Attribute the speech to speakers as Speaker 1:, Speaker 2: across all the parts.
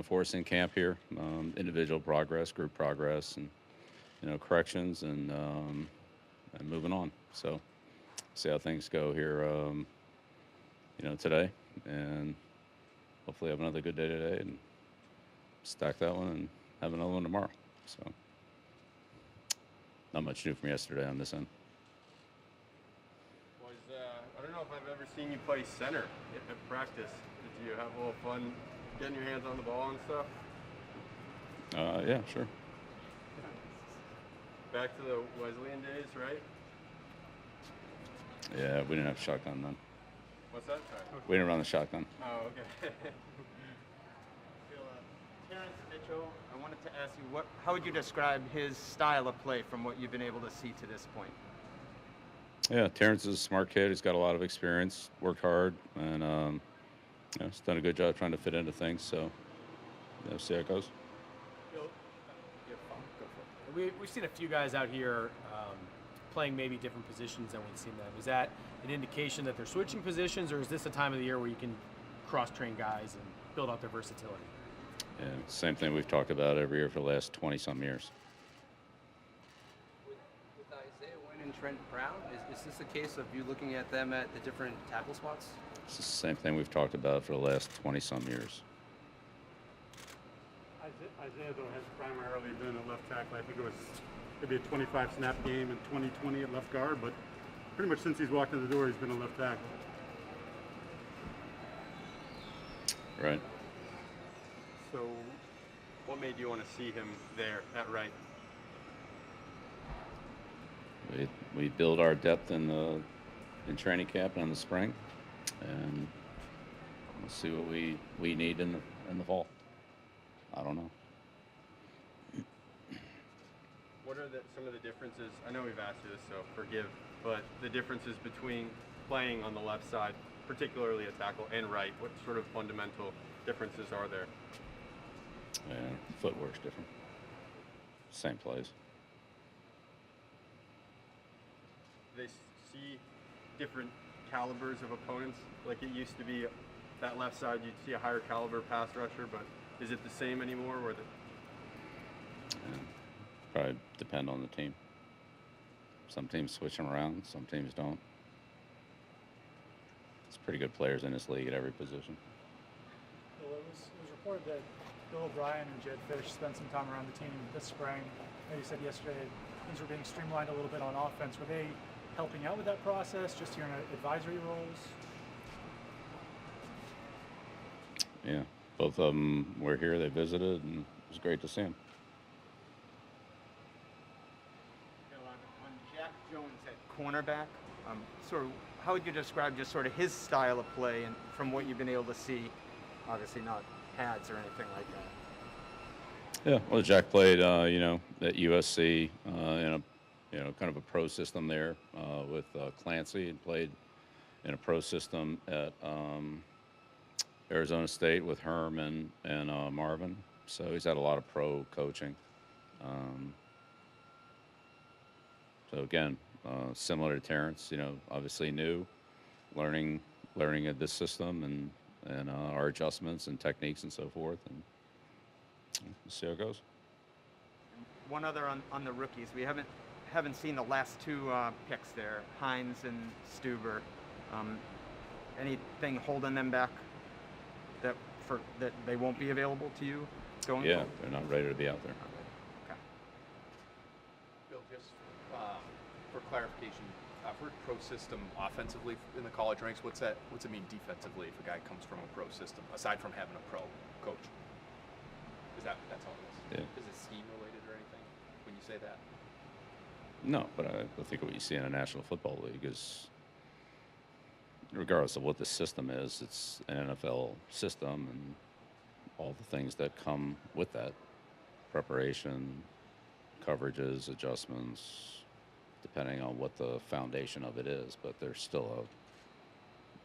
Speaker 1: for us in camp here. Individual progress, group progress, and corrections, and moving on. So see how things go here, today, and hopefully have another good day today and stack that one and have another one tomorrow. So not much new from yesterday on this end.
Speaker 2: I don't know if I've ever seen you play center at practice. Did you have a little fun getting your hands on the ball and stuff?
Speaker 1: Yeah, sure.
Speaker 2: Back to the Wesleyan days, right?
Speaker 1: Yeah, we didn't have shotgun then.
Speaker 2: What's that? Sorry.
Speaker 1: We didn't run the shotgun.
Speaker 2: Oh, okay.
Speaker 3: Bill, Terrence Mitchell, I wanted to ask you, how would you describe his style of play from what you've been able to see to this point?
Speaker 1: Yeah, Terrence is a smart kid. He's got a lot of experience, worked hard, and he's done a good job trying to fit into things. So, see how it goes.
Speaker 4: Bill, go for it. We've seen a few guys out here playing maybe different positions than we've seen them. Is that an indication that they're switching positions, or is this a time of the year where you can cross-train guys and build out their versatility?
Speaker 1: Yeah, same thing we've talked about every year for the last 20-some years.
Speaker 5: With Isaiah Wynn and Trent Brown, is this a case of you looking at them at the different tackle spots?
Speaker 1: It's the same thing we've talked about for the last 20-some years.
Speaker 6: Isaiah, though, has primarily been a left tackle. I think it was maybe a 25-snap game in 2020 at left guard, but pretty much since he's walked in the door, he's been a left tackle.
Speaker 1: Right.
Speaker 2: So, what made you want to see him there at right?
Speaker 1: We build our depth in training camp and in the spring, and we'll see what we need in the fall. I don't know.
Speaker 2: What are some of the differences? I know we've asked you this, so forgive, but the differences between playing on the left side, particularly a tackle, and right, what sort of fundamental differences are there?
Speaker 1: Yeah, footwork's different. Same plays.
Speaker 2: They see different calibers of opponents. Like it used to be that left side, you'd see a higher caliber pass rusher, but is it the same anymore?
Speaker 1: Yeah, probably depend on the team. Some teams switch them around, some teams don't. There's pretty good players in this league at every position.
Speaker 7: Well, it was reported that Bill O'Brien and Jed Fish spent some time around the team this spring. You said yesterday things were being streamlined a little bit on offense. Were they helping out with that process, just here in advisory roles?
Speaker 1: Yeah, both of them were here. They visited, and it was great to see them.
Speaker 3: On Jack Jones at cornerback, sort of, how would you describe just sort of his style of play and from what you've been able to see? Obviously not pads or anything like that.
Speaker 1: Yeah, well, Jack played, at USC in a kind of a pro system there with Clancy, and played in a pro system at Arizona State with Herm and Marvin. So he's had a lot of pro coaching. So again, similar to Terrence, obviously new, learning at this system and our adjustments and techniques and so forth, and we'll see how it goes.
Speaker 3: One other on the rookies. We haven't seen the last two picks there, Hines and Stuber. Anything holding them back that they won't be available to you going
Speaker 1: Yeah,
Speaker 3: forward?
Speaker 1: they're not ready to be out there.
Speaker 3: Okay.
Speaker 8: Bill, just for clarification, I've heard pro system offensively in the college ranks. What's it mean defensively if a guy comes from a pro system, aside from having a pro coach? That's all it is?
Speaker 1: Yeah.
Speaker 8: Is it scheme related or anything when you say that?
Speaker 1: No, but I think what you see in a National Football League is, regardless of what the system is, it's an NFL system and all the things that come with that: preparation, coverages, adjustments, depending on what the foundation of it is. But there's still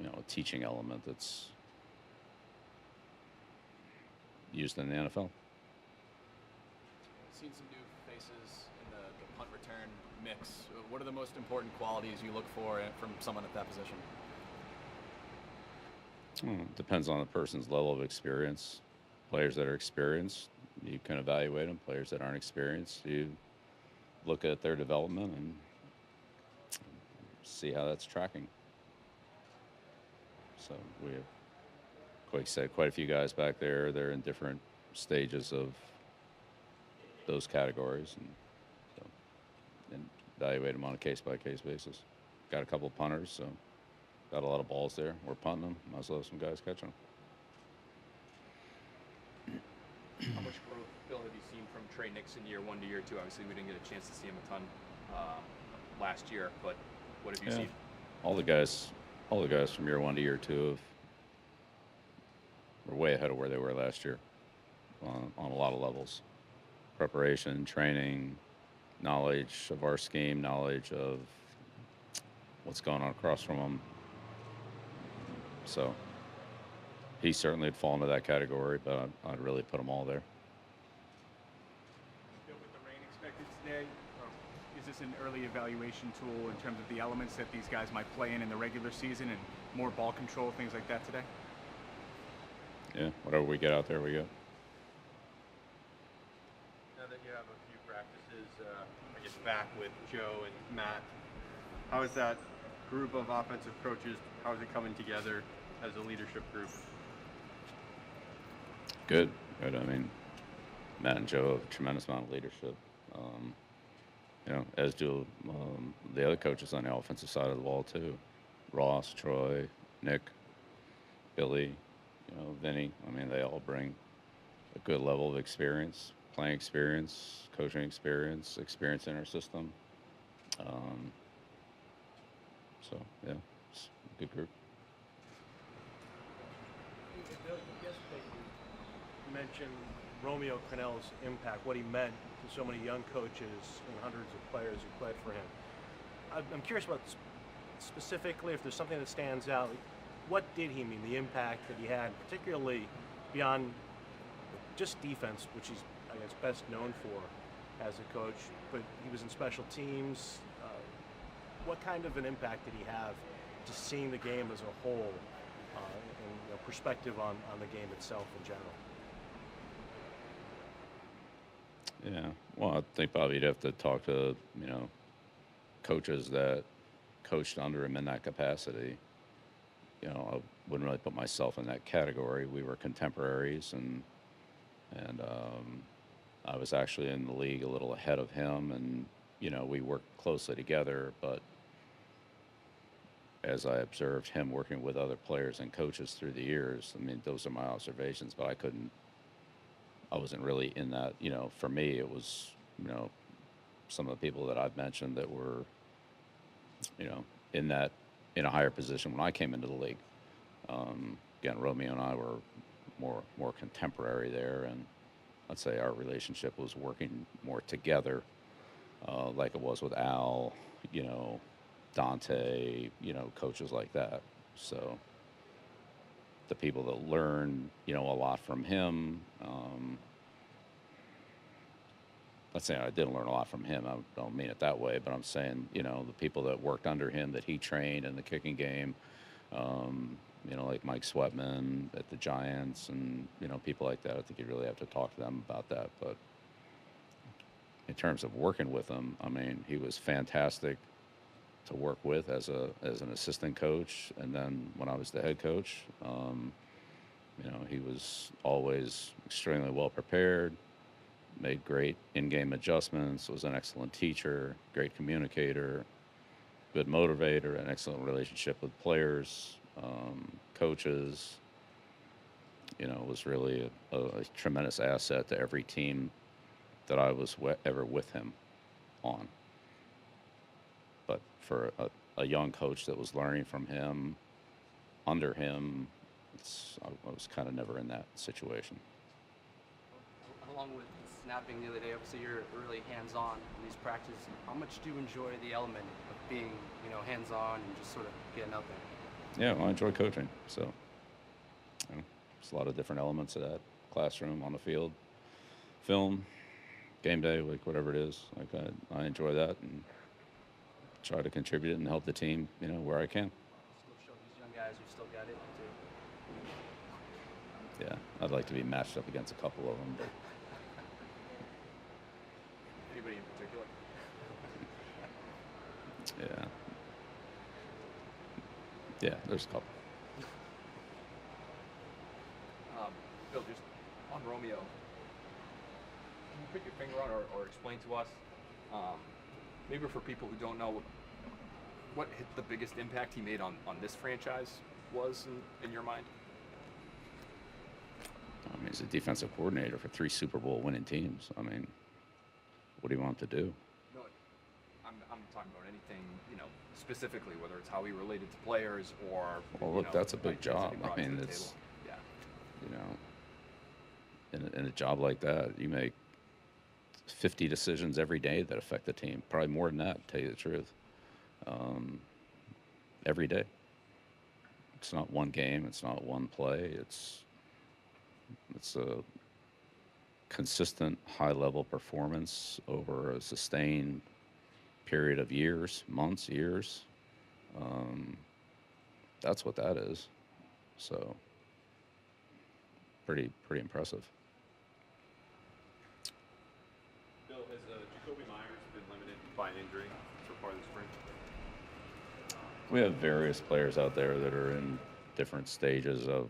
Speaker 1: a teaching element that's used in the NFL.
Speaker 4: Seen some new faces in the punt return mix. What are the most important qualities you look for from someone at that position?
Speaker 1: Depends on the person's level of experience. Players that are experienced, you can evaluate them. Players that aren't experienced, you look at their development and see how that's tracking. So we have, like I said, quite a few guys back there. They're in different stages of those categories, and evaluate them on a case-by-case basis. Got a couple of punters, so got a lot of balls there. We're punting them. Might as well have some guys catching them.
Speaker 8: How much growth, Bill, have you seen from Trey Nixon year 1 to year 2? Obviously, we didn't get a chance to see him a ton last year, but what have you seen?
Speaker 1: All the guys from year 1 to year 2 were way ahead of where they were last year on a lot of levels. Preparation, training, knowledge of our scheme, knowledge of what's going on across from them. So he certainly had fallen into that category, but I'd really put them all there.
Speaker 9: Bill, with the rain expected today, is this an early evaluation tool in terms of the elements that these guys might play in the regular season and more ball control, things like that today?
Speaker 1: Yeah, whatever we get out there, we get.
Speaker 2: Now that you have a few practices, I guess, back with Joe and Matt, how is that group of offensive coaches, how is it coming together as a leadership group?
Speaker 1: Good. I mean, Matt and Joe have a tremendous amount of leadership. As do the other coaches on the offensive side of the ball too. Ross, Troy, Nick, Billy, Vinny. I mean, they all bring a good level of experience, playing experience, coaching experience, experience in our system. So yeah, it's a good group.
Speaker 10: Bill, yesterday you mentioned Romeo Crennel's impact, what he meant to so many young coaches and hundreds of players who played for him. I'm curious about specifically if there's something that stands out. What did he mean, the impact that he had, particularly beyond just defense, which he's, I guess, best known for as a coach, but he was in special teams. What kind of an impact did he have to seeing the game as a whole and perspective on the game itself in general?
Speaker 1: Yeah, well, I think probably you'd have to talk to, coaches that coached under him in that capacity. I wouldn't really put myself in that category. We were contemporaries, and I was actually in the league a little ahead of him, and, we worked closely together, but as I observed him working with other players and coaches through the years, I mean, those are my observations, but I wasn't really in that, for me, it was, some of the people that I've mentioned that were, in a higher position when I came into the league. Again, Romeo and I were more contemporary there, and I'd say our relationship was working more together, like it was with Al, Dante, coaches like that. So the people that learned, a lot from him, let's say I didn't learn a lot from him. I don't mean it that way, but I'm saying, the people that worked under him that he trained in the kicking game, like Mike Sweatman at the Giants and, people like that. I think you really have to talk to them about that. But in terms of working with him, I mean, he was fantastic to work with as an assistant coach, and then when I was the head coach, he was always extremely well prepared, made great in-game adjustments, was an excellent teacher, great communicator, good motivator, an excellent relationship with players, coaches. Was really a tremendous asset to every team that I was ever with him on. But for a young coach that was learning from him, under him, I was kind of never in that situation.
Speaker 5: Along with snapping the other day, obviously you're really hands-on in these practices. How much do you enjoy the element of being, hands-on and just sort of getting out there?
Speaker 1: Yeah, well, I enjoy coaching. So, there's a lot of different elements of that. Classroom, on the field, film, game day, like whatever it is. Like I enjoy that and try to contribute and help the team, where I can.
Speaker 5: Still show these young guys who still got it too.
Speaker 1: Yeah, I'd like to be matched up against a couple of them, but
Speaker 8: Anybody in particular?
Speaker 1: yeah. Yeah, there's a couple.
Speaker 8: Bill, just on Romeo, can you put your finger on or explain to us, maybe for people who don't know, what the biggest impact he made on this franchise was in your mind?
Speaker 1: I mean, he's a defensive coordinator for 3 Super Bowl winning teams. I mean, what do you want him to do?
Speaker 8: No, I'm talking about anything, specifically, whether it's how he related to players or.
Speaker 1: Well, look, that's a big
Speaker 8: ideas that
Speaker 1: job.
Speaker 8: he brought
Speaker 1: I
Speaker 8: to
Speaker 1: mean,
Speaker 8: the
Speaker 1: it's,
Speaker 8: table. Yeah.
Speaker 1: in a job like that, you make 50 decisions every day that affect the team. Probably more than that, to tell you the truth. Every day. It's not one game. It's not one play. It's a consistent high-level performance over a sustained period of years, months, years. That's what that is. So, pretty impressive.
Speaker 2: Bill, has Jacoby Myers been limited by injury so far this spring?
Speaker 1: We have various players out there that are in different stages of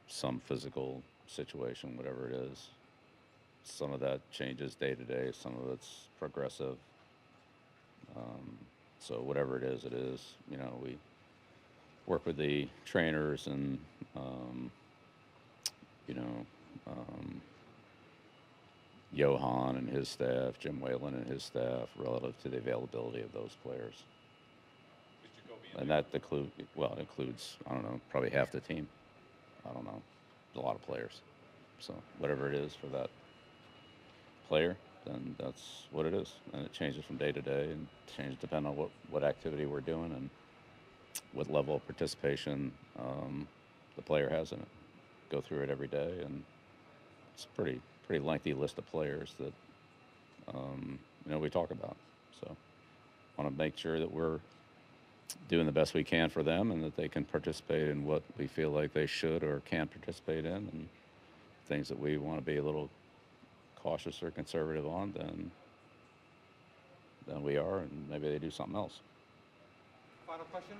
Speaker 1: some physical situation, whatever it is. Some of that changes day to day. Some of it's progressive. So whatever it is, it is. We work with the trainers and Johan and his staff, Jim Whalen and his staff, relative to the availability of those players. And that includes, I don't know, probably half the team. I don't know. There's a lot of players. So whatever it is for that player, then that's what it is. And it changes from day to day and changes depending on what activity we're doing and what level of participation the player has in it. Go through it every day, and it's a pretty lengthy list of players that we talk about. So want to make sure that we're doing the best we can for them and that they can participate in what we feel like they should or can participate in, and things that we want to be a little cautious or conservative on, then we are, and maybe they do something else.
Speaker 3: Final question?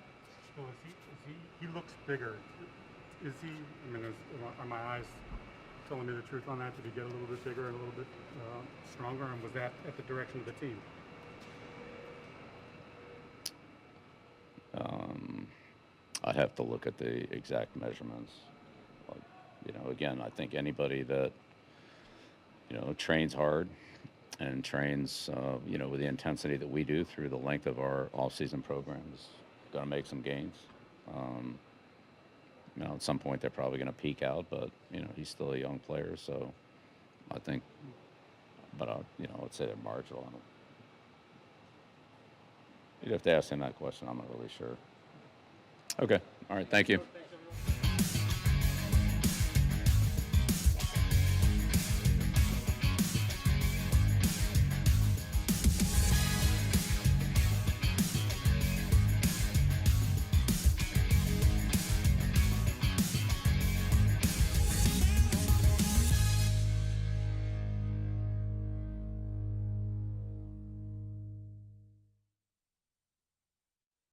Speaker 6: So he looks bigger. Is he, are my eyes telling me the truth on that? Did he get a little bit bigger and a little bit stronger, and was that at the direction of the team?
Speaker 1: I'd have to look at the exact measurements. Again, I think anybody that, trains hard and trains, with the intensity that we do through the length of our off-season program is going to make some gains. At some point they're probably going to peak out, but, he's still a young player, so I think, but, I'd say they're marginal. You'd have to ask him that question. I'm not really sure. Okay. All right. Thank you.